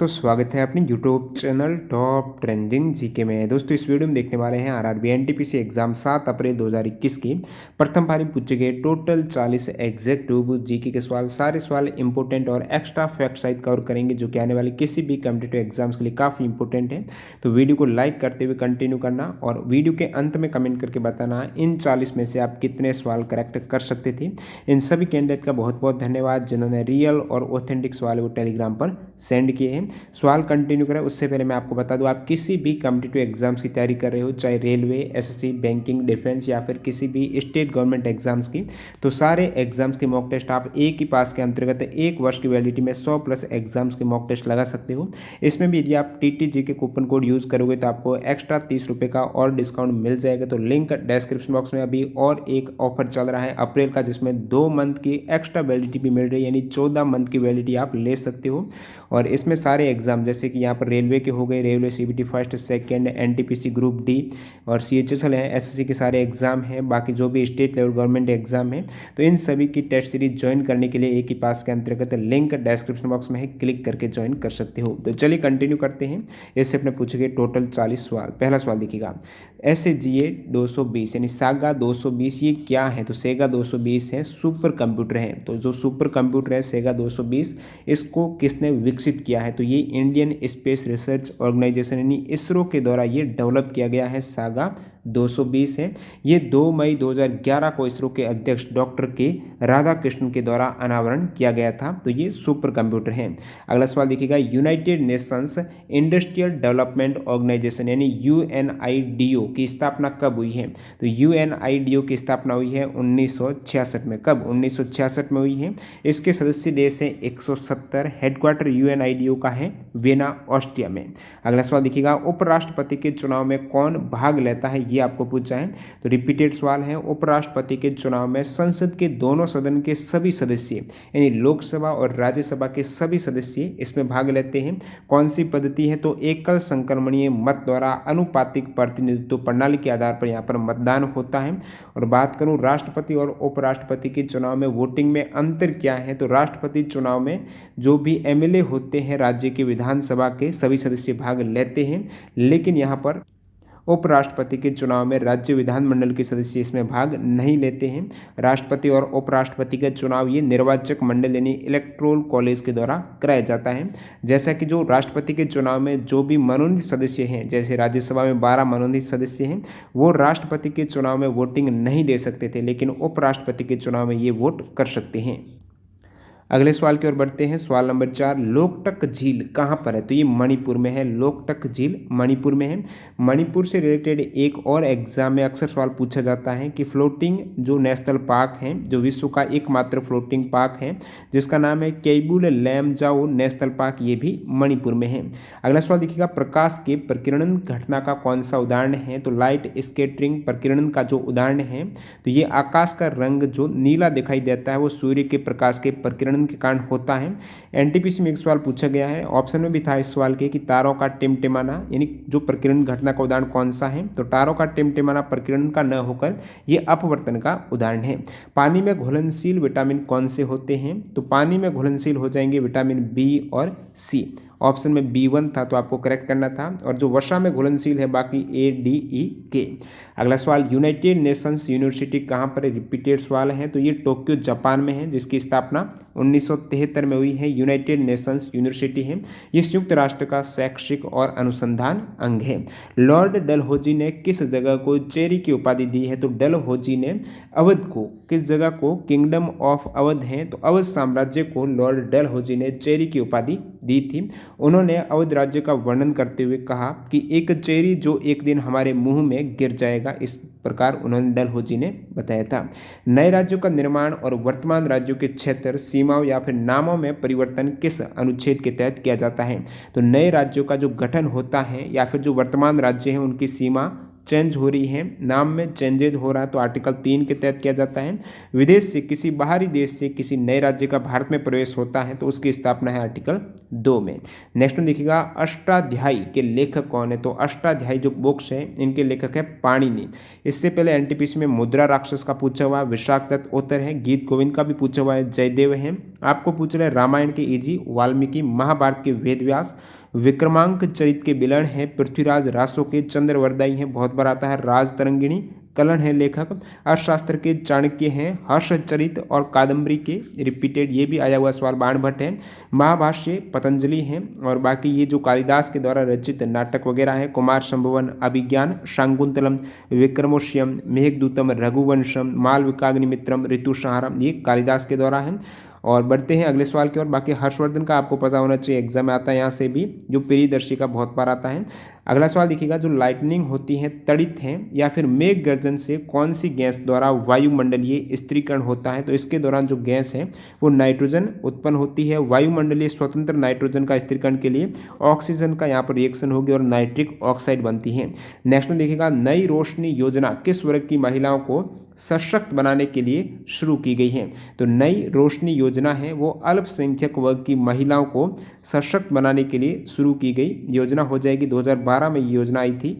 दोस्तों स्वागत है अपने YouTube channel top trending GK में। दोस्तों इस वीडियो में देखने वाले हैं आरआरबी एनटीपीसी एग्जाम 7 अप्रैल 2021 की प्रथम पारी में पूछे गए टोटल 40 एग्जेक्टिव जीके के सवाल। सारे सवाल इंपॉर्टेंट और एक्स्ट्रा फैक्ट सहित कवर करेंगे जो कि आने वाले किसी भी कॉम्पिटिटिव एग्जाम्स के लिए काफ़ी इंपॉर्टेंट है। तो वीडियो को लाइक करते हुए कंटिन्यू करना और वीडियो के अंत में कमेंट करके बताना इन 40 में से आप कितने सवाल करेक्ट कर सकते थे। इन सभी कैंडिडेट का बहुत बहुत धन्यवाद जिन्होंने रियल और ऑथेंटिक सवाल वो टेलीग्राम पर सेंड किए हैं। सवाल कंटिन्यू करें उससे पहले मैं आपको बता दूं, आप किसी भी कॉम्पिटिटिव एग्जाम्स की तैयारी कर रहे हो, चाहे रेलवे, एसएससी, बैंकिंग, डिफेंस या फिर किसी भी स्टेट गवर्नमेंट एग्जाम्स की, तो सारे एग्जाम्स के मॉक टेस्ट आप एक ही पास के अंतर्गत 1 वर्ष की वैलिडिटी में 100+ एग्जाम्स के मॉक टेस्ट लगा सकते हो। इसमें भी यदि आप TTG के कूपन कोड यूज़ करोगे तो आपको एक्स्ट्रा 30 रुपये का और डिस्काउंट मिल जाएगा। तो लिंक डिस्क्रिप्शन बॉक्स में अभी और एक ऑफर चल रहा है अप्रैल का, जिसमें 2 मंथ की एक्स्ट्रा वैलिडिटी भी मिल रही है, यानी 14 मंथ की वैलिडिटी आप ले सकते हो। और इसमें सारे एग्जाम जैसे कि यहाँ पर रेलवे के हो गए, railway CBT first second, NTPC group D और CHSL है, SSC के सारे एग्जाम हैं, बाकी जो भी स्टेट लेवल गवर्नमेंट एग्जाम है, तो इन सभी की टेस्ट सीरीज ज्वाइन करने के लिए एक ही पास के अंतर्गत लिंक डिस्क्रिप्शन बॉक्स में है, क्लिक करके ज्वाइन कर सकते हो। तो चलिए कंटिन्यू करते हैं। इससे अपने पूछे गए टोटल 40 सवाल। पहला सवाल देखिएगा, SAGA 220 यानी सागा 220 ये क्या है? तो सेगा 220 है, सुपर कंप्यूटर है। तो जो सुपर कंप्यूटर है सेगा 220, इसको किसने विकसित किया है? तो ये इंडियन स्पेस रिसर्च ऑर्गेनाइजेशन यानी इसरो के द्वारा ये डेवलप किया गया है, सागा 220 है। ये 2 मई 2011 को इसरो के अध्यक्ष डॉक्टर के राधाकृष्णन के द्वारा अनावरण किया गया था। तो ये सुपर कंप्यूटर है। अगला सवाल देखिएगा, United Nations Industrial Development Organization यानी UNIDO की स्थापना कब हुई है? तो UNIDO की स्थापना हुई है 1966 में। कब? 1966 में हुई है। इसके सदस्य देश हैं 170। हेडक्वार्टर UNIDO का है वियना, ऑस्ट्रिया में। अगला सवाल देखिएगा, उपराष्ट्रपति के चुनाव में कौन भाग लेता है? ये आपको पूछा है, तो रिपीटेड सवाल है। उपराष्ट्रपति के चुनाव में संसद के दोनों सदन के सभी सदस्य यानी लोकसभा और राज्यसभा के सभी सदस्य इसमें भाग लेते हैं। कौन सी पद्धति है? तो एकल संक्रमणीय मत द्वारा अनुपातिक प्रतिनिधित्व प्रणाली के आधार पर यहाँ पर मतदान होता है। और बात करूँ राष्ट्रपति और उपराष्ट्रपति के चुनाव में वोटिंग में अंतर क्या है? तो राष्ट्रपति चुनाव में जो भी MLA होते हैं राज्य के विधानसभा के सभी सदस्य भाग लेते हैं, लेकिन यहाँ पर उपराष्ट्रपति के चुनाव में राज्य विधानमंडल के सदस्य इसमें भाग नहीं लेते हैं। राष्ट्रपति और उपराष्ट्रपति का चुनाव ये निर्वाचक मंडल यानी इलेक्टोरल कॉलेज के द्वारा कराया जाता है। जैसा कि जो राष्ट्रपति के चुनाव में जो भी मनोनीत सदस्य हैं, जैसे राज्यसभा में 12 मनोनीत सदस्य हैं, वो राष्ट्रपति के चुनाव में वोटिंग नहीं दे सकते थे, लेकिन उपराष्ट्रपति के चुनाव में ये वोट कर सकते हैं। अगले सवाल की ओर बढ़ते हैं। सवाल नंबर 4, लोकटक झील कहाँ पर है? तो ये मणिपुर में है। लोकटक झील मणिपुर में है। मणिपुर से रिलेटेड एक और एग्जाम में अक्सर सवाल पूछा जाता है कि फ्लोटिंग जो नेशनल पार्क है, जो विश्व का एकमात्र फ्लोटिंग पार्क है, जिसका नाम है केबुल लैमजाओ नेशनल पार्क, ये भी मणिपुर में है। अगला सवाल देखिएगा, प्रकाश के प्रकीर्णन घटना का कौन सा उदाहरण है? तो लाइट स्कैटरिंग प्रकीर्णन का जो उदाहरण है, तो ये आकाश का रंग जो नीला दिखाई देता है वो सूर्य के प्रकाश के प्रकीर्णन के कारण होता है। NTPC में एक सवाल पूछा गया है, ऑप्शन में भी था इस सवाल के, कि तारों का टिमटिमाना यानी जो प्रकीर्णन घटना का उदाहरण कौन सा है? तो तारों का टिमटिमाना प्रकीर्णन का न होकर ये अपवर्तन का उदाहरण है। पानी में घुलनशील विटामिन कौन से होते हैं? तो पानी में घुलनशील हो जाएंगे विटामिन B और C। ऑप्शन में B1 था तो आपको करेक्ट करना था, और जो वर्षा में घुलनशील है बाकी A, D, E, K। अगला सवाल, यूनाइटेड नेशंस यूनिवर्सिटी कहाँ पर है? रिपीटेड सवाल है। तो ये टोक्यो जापान में है, जिसकी स्थापना 1973 में हुई है। यूनाइटेड नेशंस यूनिवर्सिटी है, ये संयुक्त राष्ट्र का शैक्षिक और अनुसंधान अंग है। लॉर्ड डलहौजी ने किस जगह को चेरी की उपाधि दी है? तो डलहौजी ने अवध को, किस जगह को? किंगडम ऑफ अवध है, तो अवध साम्राज्य को लॉर्ड डलहौजी ने चेरी की उपाधि दी थी। उन्होंने अवध राज्य का वर्णन करते हुए कहा कि एक चेरी जो एक दिन हमारे मुंह में गिर जाएगा, इस प्रकार उन्होंने डलहौजी ने बताया था। नए राज्यों का निर्माण और वर्तमान राज्यों के क्षेत्र, सीमाओं या फिर नामों में परिवर्तन किस अनुच्छेद के तहत किया जाता है? तो नए राज्यों का जो गठन होता है या फिर जो वर्तमान राज्य हैं उनकी सीमा चेंज हो रही है, नाम में चेंजेज हो रहा है तो आर्टिकल 3 के तहत किया जाता है। विदेश से किसी बाहरी देश से किसी नए राज्य का भारत में प्रवेश होता है तो उसकी स्थापना है आर्टिकल 2 में। नेक्स्ट में देखिएगा अष्टाध्यायी के लेखक कौन है, तो अष्टाध्यायी जो बुक्स है इनके लेखक है पाणिनि। इससे पहले एनटीपीसी में मुद्रा राक्षस का पूछा हुआ, विशाख दत्त उत्तर है, गीत गोविंद का भी पूछा हुआ है, जयदेव है। आपको पूछ रहे रामायण के इजी, वाल्मीकि, महाभारत के वेदव्यास, विक्रमांक चरित के बिलण है, पृथ्वीराज रासो के चंद्रवरदाई है, बहुत बार आता है, राजतरंगिणी कलन है लेखक। अर्थशास्त्र के चाणक्य हैं, हर्षचरित और कादम्बरी के रिपीटेड, ये भी आया हुआ सवाल, बाणभट्ट है। महाभाष्य पतंजलि हैं और बाकी ये जो कालिदास के द्वारा रचित नाटक वगैरह है, कुमार संभवन, अभिज्ञान, शांकुंतलम, विक्रमोष्यम, मेघदूतम, रघुवंशम, मालविकाग्निमित्रम, ऋतुसंहारम, ये कालिदास के द्वारा है। और बढ़ते हैं अगले सवाल की ओर। बाकी हर्षवर्धन का आपको पता होना चाहिए, एग्जाम में आता है यहाँ से भी, जो प्रियदर्शी का बहुत बार आता है। अगला सवाल देखिएगा, जो लाइटनिंग होती है, तड़ित है या फिर मेघ गर्जन से कौन सी गैस द्वारा वायुमंडलीय स्थिरीकरण होता है, तो इसके दौरान जो गैस है वो नाइट्रोजन उत्पन्न होती है। वायुमंडलीय स्वतंत्र नाइट्रोजन का स्थिरीकरण के लिए ऑक्सीजन का यहाँ पर रिएक्शन होगी और नाइट्रिक ऑक्साइड बनती है। नेक्स्ट में देखिएगा, नई रोशनी योजना किस वर्ग की महिलाओं को सशक्त बनाने के लिए शुरू की गई है, तो नई रोशनी योजना है वो अल्पसंख्यक वर्ग की महिलाओं को सशक्त बनाने के लिए शुरू की गई योजना हो जाएगी। 2012 में ये योजना आई थी।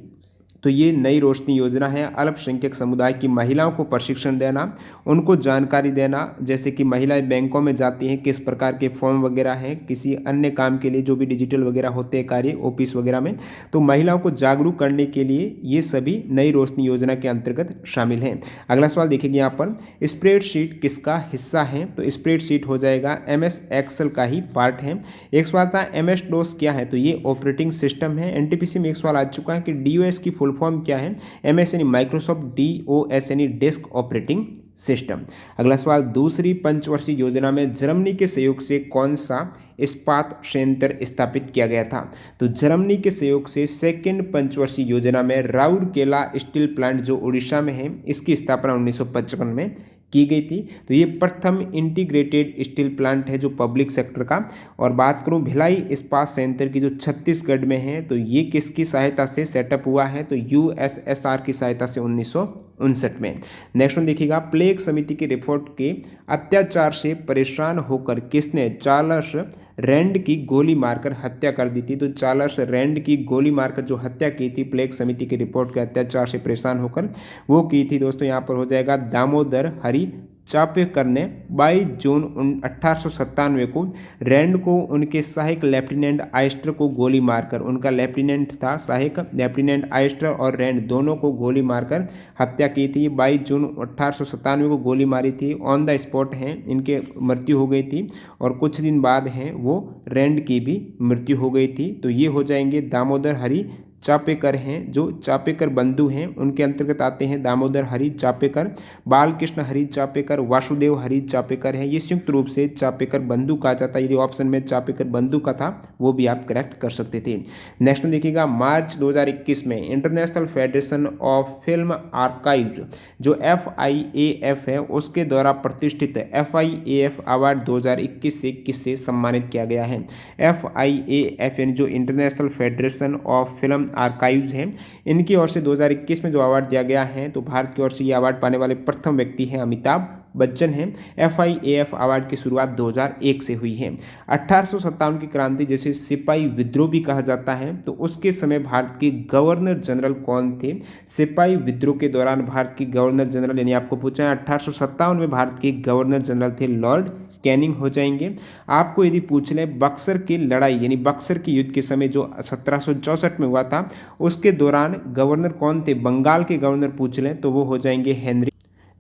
तो ये नई रोशनी योजना है, अल्पसंख्यक समुदाय की महिलाओं को प्रशिक्षण देना, उनको जानकारी देना, जैसे कि महिलाएं बैंकों में जाती हैं, किस प्रकार के फॉर्म वगैरह हैं, किसी अन्य काम के लिए जो भी डिजिटल वगैरह होते हैं कार्य ऑफिस वगैरह में, तो महिलाओं को जागरूक करने के लिए ये सभी नई रोशनी योजना के अंतर्गत शामिल हैं। अगला सवाल देखिए यहाँ पर, स्प्रेडशीट किसका हिस्सा है, तो स्प्रेडशीट हो जाएगा MS एक्सेल का ही पार्ट है। एक सवाल था MS DOS क्या है, तो ये ऑपरेटिंग सिस्टम है। एनटीपीसी में एक सवाल आ चुका है कि DOS की फुल फॉर्म क्या है, MS यानी माइक्रोसॉफ्ट, DOS यानी डेस्क ऑपरेटिंग सिस्टम। अगला सवाल, दूसरी पंचवर्षीय योजना में जर्मनी के सहयोग से कौन सा इस्पात संयंत्र स्थापित किया गया था, तो जर्मनी के सहयोग से सेकेंड पंचवर्षीय योजना में राउरकेला स्टील प्लांट जो उड़ीसा में है, इसकी स्थापना 1955 में की गई थी। तो ये प्रथम इंटीग्रेटेड स्टील प्लांट है जो पब्लिक सेक्टर का। और बात करूं भिलाई इस्पात संयंत्र की जो छत्तीसगढ़ में है, तो ये किसकी सहायता से सेटअप हुआ है, तो USSR की सहायता से 1959 में। नेक्स्ट वन देखिएगा, प्लेग समिति की रिपोर्ट के अत्याचार से परेशान होकर किसने चार्ल्स रैंड की गोली मारकर हत्या कर दी थी, तो चार्ल्स रैंड की गोली मारकर जो हत्या की थी प्लेग समिति की रिपोर्ट के अत्याचार से परेशान होकर, वो की थी दोस्तों, यहाँ पर हो जाएगा दामोदर हरि चापेकर ने 22 जून 1897 को रैंड को उनके सहायक लेफ्टिनेंट आइस्टर को गोली मारकर, उनका लेफ्टिनेंट था सहायक लेफ्टिनेंट आइस्टर, और रैंड दोनों को गोली मारकर हत्या की थी। 22 जून 1897 को गोली मारी थी, ऑन द स्पॉट हैं इनके मृत्यु हो गई थी, और कुछ दिन बाद हैं वो रैंड की भी मृत्यु हो गई थी। तो ये हो जाएंगे दामोदर हरि चापेकर हैं, जो चापेकर बंधु हैं उनके अंतर्गत आते हैं दामोदर हरि चापेकर, बालकृष्ण हरि चापेकर, वासुदेव हरि चापेकर हैं। ये संयुक्त रूप से चापेकर बंधु कहा जाता है। यदि ऑप्शन में चापेकर बंधु का था वो भी आप करेक्ट कर सकते थे। नेक्स्ट में देखिएगा, मार्च 2021 में international federation of film archives जो FIAF है उसके द्वारा प्रतिष्ठित FIAF अवार्ड 2021 से किससे सम्मानित किया गया है। FIAF यानी जो international federation of film archives हैं, इनकी ओर से 2021 में जो अवार्ड दिया गया है, तो भारत की ओर से ये अवार्ड पाने वाले प्रथम व्यक्ति हैं अमिताभ बच्चन हैं। FIAF अवार्ड की शुरुआत 2001 से हुई है। 1857 की क्रांति जिसे सिपाही विद्रोह भी कहा जाता है, तो उसके समय भारत के गवर्नर जनरल कौन थे। सिपाही विद्रोह के दौरान भारत की गवर्नर जनरल, यानी आपको पूछा है 1857 में भारत के गवर्नर जनरल थे लॉर्ड कैनिंग हो जाएंगे। आपको यदि पूछ लें बक्सर की लड़ाई यानी बक्सर के युद्ध के समय जो 1764 में हुआ था, उसके दौरान गवर्नर कौन थे, बंगाल के गवर्नर पूछ लें तो वो हो जाएंगे हेनरी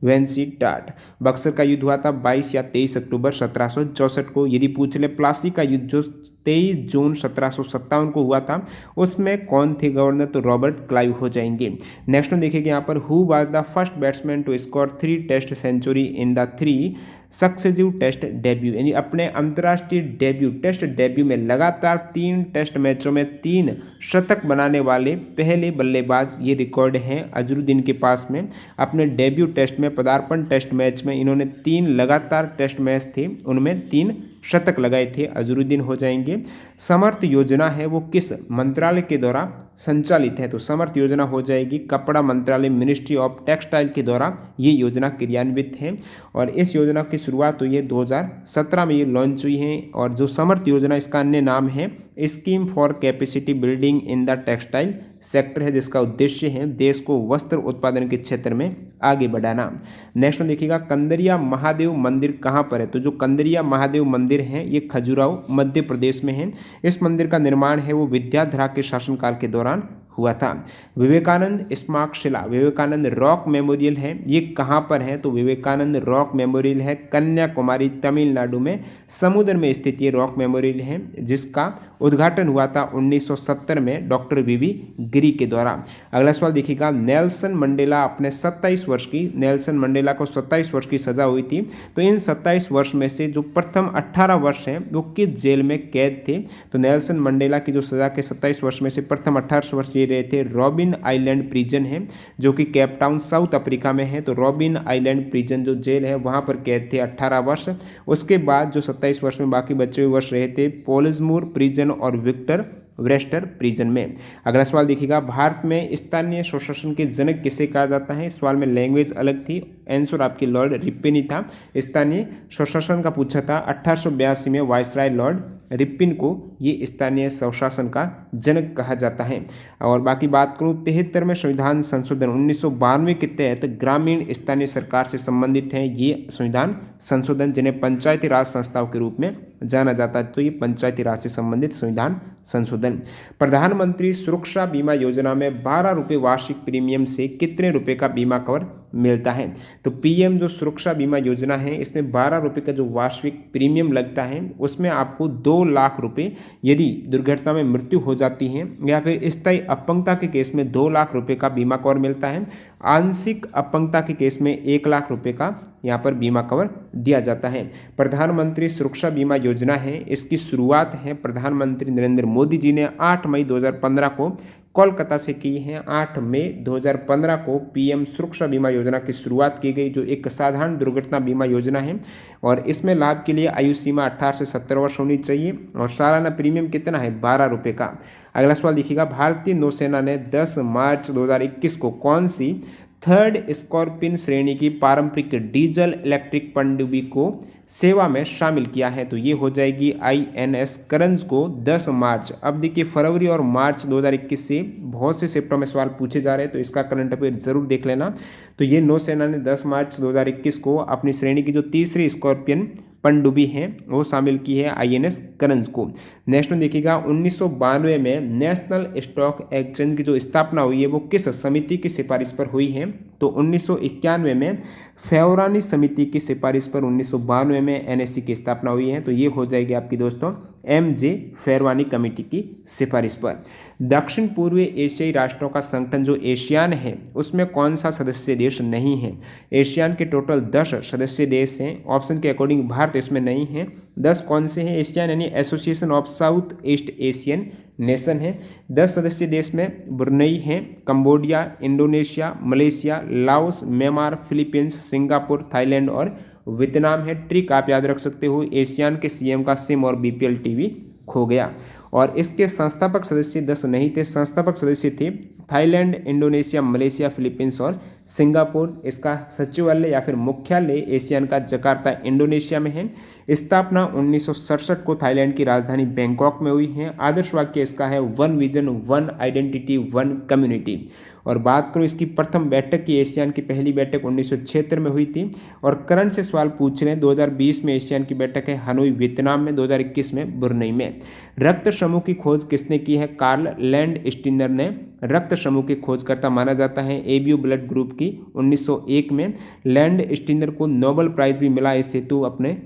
वेंसी टाट। बक्सर का युद्ध हुआ था 22 या 23 अक्टूबर 1764 को। यदि पूछ ले प्लासी का युद्ध जो 23 जून 1757 को हुआ था, उसमें कौन थे गवर्नर, तो रॉबर्ट क्लाइव हो जाएंगे। नेक्स्ट में देखिए यहाँ पर, who was the first batsman to score 3 test century in the 3 successive test debut, यानी अपने अंतर्राष्ट्रीय डेब्यू टेस्ट डेब्यू में लगातार 3 टेस्ट मैचों में 3 शतक बनाने वाले पहले बल्लेबाज, ये रिकॉर्ड है अजरुद्दीन के पास में। अपने डेब्यू टेस्ट में पदार्पण टेस्ट मैच में इन्होंने 3 लगातार टेस्ट मैच थे, उनमें 3 शतक लगाए थे अजरुद्दीन हो जाएंगे। समर्थ योजना है वो किस मंत्रालय के द्वारा संचालित है? तो समर्थ योजना हो जाएगी कपड़ा मंत्रालय, मिनिस्ट्री ऑफ टेक्सटाइल के द्वारा ये योजना क्रियान्वित है। और इस योजना की शुरुआत हुई है 2017 में, ये लॉन्च हुई है। और जो समर्थ योजना, इसका अन्य नाम है scheme for capacity building in the textile sector है, जिसका उद्देश्य है देश को वस्त्र उत्पादन के क्षेत्र में आगे बढ़ाना। नेक्स्ट में देखिएगा कंदरिया महादेव मंदिर कहाँ पर है? तो जो कंदरिया महादेव मंदिर है ये खजुराहो मध्य प्रदेश में है। इस मंदिर का निर्माण है वो विद्याधरा के शासनकाल के दौरान हुआ था। विवेकानंद स्मारक शिला, विवेकानंद रॉक मेमोरियल है, ये कहाँ पर है? तो विवेकानंद रॉक मेमोरियल है कन्याकुमारी तमिलनाडु में, समुद्र में स्थित ये रॉक मेमोरियल है, जिसका उद्घाटन हुआ था 1970 में डॉक्टर वीवी गिरी के द्वारा। अगला सवाल देखिएगा नेल्सन मंडेला अपने 27 वर्ष की, नेल्सन मंडेला को 27 वर्ष की सजा हुई थी, तो इन 27 वर्ष में से जो प्रथम 18 वर्ष हैं वो किस जेल में कैद थे? तो नेल्सन मंडेला की जो सजा के 27 वर्ष में से प्रथम 18 वर्ष ये रहे थे रॉबिन आइलैंड प्रिजन है, जो कि केप टाउन साउथ अफ्रीका में है। तो रॉबिन आइलैंड प्रिजन जो जेल है वहाँ पर कैद थे 18 वर्ष। उसके बाद जो 27 वर्ष में बाकी बचे हुए वर्ष रहे थे पोलिसमूर प्रिजन और विक्टर व्रेस्टर प्रिजन में। अगला सवाल देखिएगा भारत में स्थानीय स्वशासन के जनक किसे कहा जाता है? इस सवाल में लैंग्वेज अलग थी, आंसर आपकी लॉर्ड रिप्पिन ही था। स्थानीय स्वशासन का पूछा था 1882 में वायसराय लॉर्ड रिप्पिन को ये स्थानीय स्वशासन का जनक कहा जाता है। और बाकी बात करूँ 73वें संविधान संशोधन 1992 के तहत ग्रामीण स्थानीय सरकार से संबंधित हैं ये संविधान संशोधन, जिन्हें पंचायती राज संस्थाओं के रूप में जाना जाता है। तो ये पंचायती राज से संबंधित संविधान संशोधन। प्रधानमंत्री सुरक्षा बीमा योजना में 12 रुपये वार्षिक प्रीमियम से कितने रुपए का बीमा कवर मिलता है? तो पीएम जो सुरक्षा बीमा योजना है इसमें 12 रुपये का जो वार्षिक प्रीमियम लगता है उसमें आपको 2 लाख रुपए यदि दुर्घटना में मृत्यु हो जाती है या फिर स्थायी अपंगता के केस में 2 लाख रुपए का बीमा कवर मिलता है। आंशिक अपंगता के केस में 1 लाख रुपए का यहाँ पर बीमा कवर दिया जाता है। प्रधानमंत्री सुरक्षा बीमा योजना है, इसकी शुरुआत है प्रधानमंत्री नरेंद्र मोदी जी ने 8 मई 2015 को कोलकाता से की है। 8 मई 2015 को पीएम सुरक्षा बीमा योजना की शुरुआत की गई, जो एक साधारण दुर्घटना बीमा योजना है। और इसमें लाभ के लिए आयु सीमा 18 से 70 वर्ष होनी चाहिए और सालाना प्रीमियम कितना है? 12 रुपये का। अगला सवाल देखिएगा भारतीय नौसेना ने 10 मार्च 2021 को कौन सी 3rd स्कॉर्पियन श्रेणी की पारंपरिक डीजल इलेक्ट्रिक पनडुब्बी को सेवा में शामिल किया है? तो ये हो जाएगी INS करंज को 10 मार्च। अब देखिए फरवरी और मार्च 2021 से बहुत से सेक्टरों में सवाल पूछे जा रहे हैं, तो इसका करंट अफेयर जरूर देख लेना। तो ये नौसेना ने 10 मार्च 2021 को अपनी श्रेणी की जो तीसरी स्कॉर्पियन पनडुब्बी है वो शामिल की है INS करंज को। नेक्स्ट में देखिएगा 1992 में नेशनल स्टॉक एक्सचेंज की जो स्थापना हुई है वो किस समिति की सिफारिश पर हुई है? तो 1991 में फेवरानी समिति की सिफारिश पर 1992 में NSE की स्थापना हुई है। तो ये हो जाएगी आपकी दोस्तों MJ फेरवानी कमेटी की सिफारिश पर। दक्षिण पूर्वी एशियाई राष्ट्रों का संगठन जो एशियान है उसमें कौन सा सदस्य देश नहीं है? एशियान के टोटल 10 सदस्य देश हैं, ऑप्शन के अकॉर्डिंग भारत इसमें नहीं है। 10 कौन से हैं? एशियान यानी association of south east Asian nation है। 10 सदस्य देश में ब्रुनेई है, Cambodia, Indonesia, Malaysia, Laos, Myanmar, Philippines, Singapore, Thailand और वियतनाम है। ट्रिक आप याद रख सकते हो, एशियान के CM का सिम और BPL TV खो गया। और इसके संस्थापक सदस्य 10 नहीं थे, संस्थापक सदस्य थे थाईलैंड, इंडोनेशिया, मलेशिया, फिलीपींस और सिंगापुर। इसका सचिवालय या फिर मुख्यालय एशियान का जकार्ता इंडोनेशिया में है। स्थापना 1967 को थाईलैंड की राजधानी बैंकॉक में हुई है। आदर्श वाक्य इसका है 1 विजन 1 आइडेंटिटी 1 कम्युनिटी। और बात करूँ इसकी प्रथम बैठक की, एशियान की पहली बैठक 1976 में हुई थी। और करंट से सवाल पूछ रहे हैं 2020 में एशियान की बैठक है हनोई वियतनाम में, 2021 में ब्रुनेई में। रक्त समूह की खोज किसने की है? कार्ल लैंड स्टीनर ने रक्त समूह के खोजकर्ता माना जाता है। एबीयू ब्लड ग्रुप की 1901 में। लैंड स्टीनर को नोबेल प्राइज भी मिला इस हेतु, अपने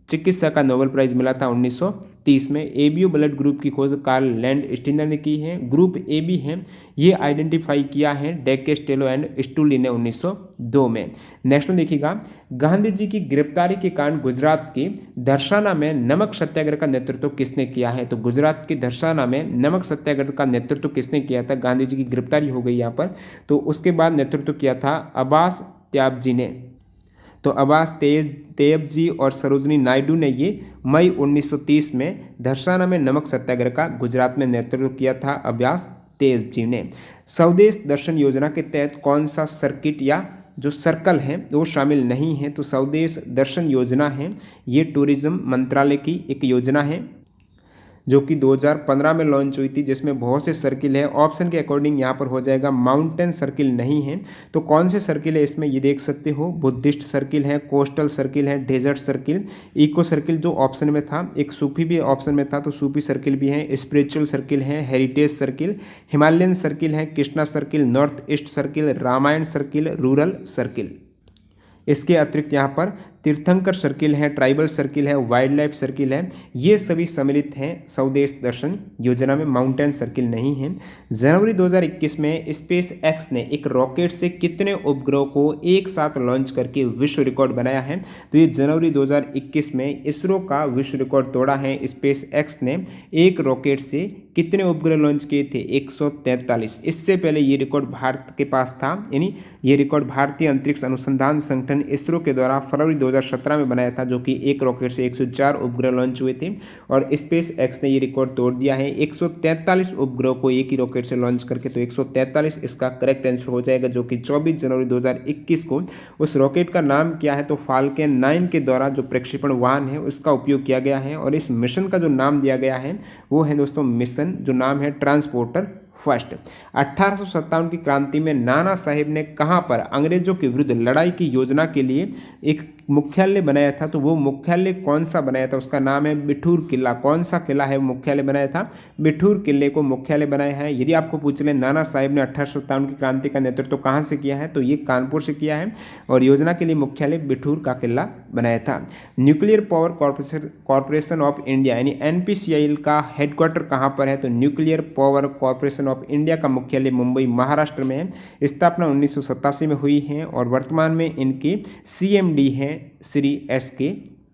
चिकित्सा का नोबेल प्राइज मिला था 1930 में। एबीयू ब्लड ग्रुप की खोज कार्ल लैंड स्टीनर ने की है। ग्रुप AB है, ये आइडेंटिफाई किया है डेकेस्टेलो एंड स्टूली ने 1902 में। नेक्स्ट में देखिएगा गांधी जी की गिरफ्तारी के कारण गुजरात के धरसाना में नमक सत्याग्रह का नेतृत्व किसने किया है? तो गुजरात के धरसाना में नमक सत्याग्रह का नेतृत्व किसने किया था? गांधी जी की गिरफ्तारी हो गई यहाँ पर, तो उसके बाद नेतृत्व किया था अब्बास त्याबजी ने। तो अब्बास तैयब जी और सरोजनी नायडू ने ये मई 1930 में धरसाना में नमक सत्याग्रह का गुजरात में नेतृत्व किया था। अभ्यास तैयब जी ने। स्वदेश दर्शन योजना के तहत कौन सा सर्किट या जो सर्कल है वो शामिल नहीं है? तो स्वदेश दर्शन योजना है ये टूरिज्म मंत्रालय की एक योजना है जो कि 2015 में लॉन्च हुई थी, जिसमें बहुत से सर्किल है। ऑप्शन के अकॉर्डिंग यहाँ पर हो जाएगा माउंटेन सर्किल नहीं है। तो कौन से सर्किल है इसमें ये देख सकते हो, बुद्धिस्ट सर्किल है, कोस्टल सर्किल है, डेजर्ट सर्किल, इको सर्किल जो ऑप्शन में था, एक सूफी भी ऑप्शन में था तो सूफी सर्किल भी है, स्पिरिचुअल सर्किल है, हेरिटेज सर्किल, हिमालयन सर्किल है, Krishna circle, north east circle, Ramayana circle, rural circle. इसके अतिरिक्त यहाँ पर तीर्थंकर सर्किल है, ट्राइबल सर्किल है, वाइल्ड लाइफ सर्किल है, ये सभी सम्मिलित हैं स्वदेश दर्शन योजना में, माउंटेन सर्किल नहीं है। जनवरी 2021 में स्पेस एक्स ने एक रॉकेट से कितने उपग्रहों को एक साथ लॉन्च करके विश्व रिकॉर्ड बनाया है? तो ये जनवरी 2021 में इसरो का विश्व रिकॉर्ड तोड़ा है। स्पेस एक्स ने एक रॉकेट से कितने उपग्रह लॉन्च किए थे? 143। इससे पहले ये रिकॉर्ड भारत के पास था, यानी ये रिकॉर्ड भारतीय अंतरिक्ष अनुसंधान संगठन इसरो के द्वारा फरवरी 2017 में बनाया था, जो कि एक रॉकेट से 104 उपग्रह लॉन्च हुए थे और स्पेस एक्स ने ये रिकॉर्ड तोड़ दिया है 143 उपग्रहों को एक ही रॉकेट से लॉन्च करके। तो 143 इसका करेक्ट आंसर हो जाएगा, जो कि 24 जनवरी 2021 को। उस रॉकेट का नाम क्या है? तो फाल्कन 9 के द्वारा जो प्रक्षेपण वाहन है उसका उपयोग किया गया है और इस मिशन का जो नाम दिया गया है वो है दोस्तों मिशन, जो नाम है ट्रांसपोर्टर फर्स्ट। 1857 की क्रांति में नाना साहेब ने कहां पर अंग्रेजों के विरुद्ध लड़ाई की योजना के लिए एक मुख्यालय बनाया था? तो वो मुख्यालय कौन सा बनाया था? उसका नाम है बिठूर किला। कौन सा किला है मुख्यालय बनाया था? बिठूर किले को मुख्यालय बनाया है। यदि आपको पूछ ले नाना साहेब ने 1857 की क्रांति का नेतृत्व कहाँ से किया है, तो ये कानपुर से किया है और योजना के लिए मुख्यालय बिठूर का किला बनाया था। Nuclear power corporation of India यानी NPCIL का हेडक्वार्टर कहाँ पर है? तो nuclear power corporation of India का मुख्यालय मुंबई महाराष्ट्र में है। स्थापना 1987 में हुई है और वर्तमान में इनके CMD हैं Shri SK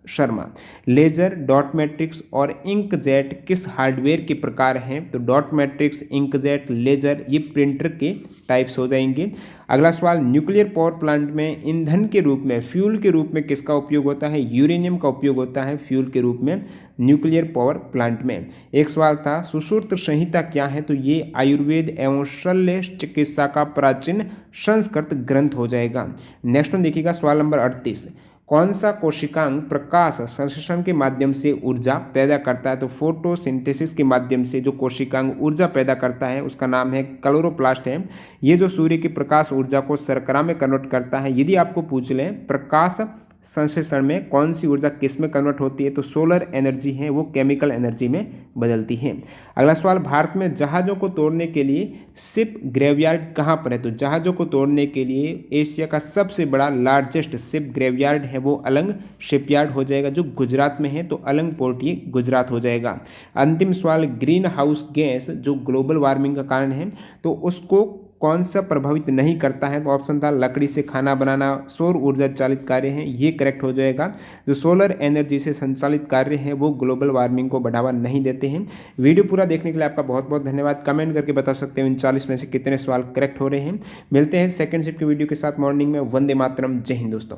Sharma. Laser, dot matrix और इंकजेट किस हार्डवेयर के प्रकार हैं? तो डॉट मैट्रिक्स, इंकजेट, लेजर ये प्रिंटर के टाइप्स हो जाएंगे। अगला सवाल, न्यूक्लियर पावर प्लांट में ईंधन के रूप में, फ्यूल के रूप में किसका उपयोग होता है? यूरेनियम का उपयोग होता है फ्यूल के रूप में न्यूक्लियर पावर प्लांट में। एक सवाल था, सुश्रुत संहिता क्या है? तो ये आयुर्वेद एवं शल्य चिकित्सा का प्राचीन संस्कृत ग्रंथ हो जाएगा। नेक्स्ट वन देखिएगा सवाल नंबर 38। कौन सा कोशिकांग प्रकाश संश्लेषण के माध्यम से ऊर्जा पैदा करता है? तो फोटोसिंथेसिस के माध्यम से जो कोशिकांग ऊर्जा पैदा करता है उसका नाम है क्लोरोप्लास्ट है। ये जो सूर्य की प्रकाश ऊर्जा को शर्करा में कन्वर्ट करता है। यदि आपको पूछ लें प्रकाश संश्लेषण में कौन सी ऊर्जा किस में कन्वर्ट होती है, तो सोलर एनर्जी है वो केमिकल एनर्जी में बदलती है। अगला सवाल, भारत में जहाज़ों को तोड़ने के लिए शिप ग्रेवयार्ड कहाँ पर है? तो जहाज़ों को तोड़ने के लिए एशिया का सबसे बड़ा लार्जेस्ट शिप ग्रेवयार्ड है वो अलंग शिपयार्ड हो जाएगा, जो गुजरात में है। तो अलंग पोर्ट ये गुजरात हो जाएगा। अंतिम सवाल, ग्रीन हाउस गैस जो ग्लोबल वार्मिंग का कारण है तो उसको कौन सा प्रभावित नहीं करता है? तो ऑप्शन था लकड़ी से खाना बनाना, सौर ऊर्जा चालित कार्य हैं, ये करेक्ट हो जाएगा। जो सोलर एनर्जी से संचालित कार्य हैं वो ग्लोबल वार्मिंग को बढ़ावा नहीं देते हैं। वीडियो पूरा देखने के लिए आपका बहुत बहुत धन्यवाद। कमेंट करके बता सकते हो इन 40 में से कितने सवाल करेक्ट हो रहे हैं। मिलते हैं सेकंड शिफ्ट की वीडियो के साथ मॉर्निंग में। वंदे मातरम, जय हिंद दोस्तों।